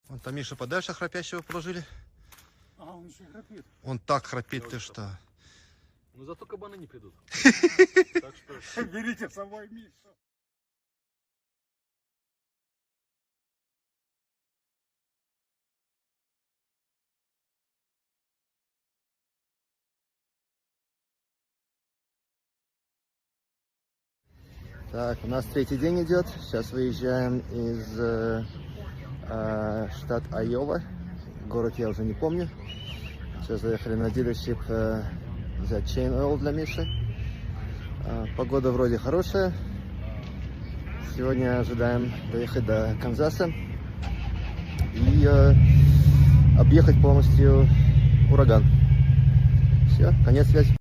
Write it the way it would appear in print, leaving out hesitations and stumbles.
Вон там Миша подальше храпящего положили. А, он еще и храпит. Он так храпит, ты что? Ну зато кабаны не придут. Так что... Берите с собой Мишу. Так, у нас третий день идет. Сейчас выезжаем из штат Айова. Город я уже не помню. Сейчас заехали на дилершип взять chain oil для Миши. Погода вроде хорошая. Сегодня ожидаем доехать до Канзаса и объехать полностью ураган. Все, конец связи.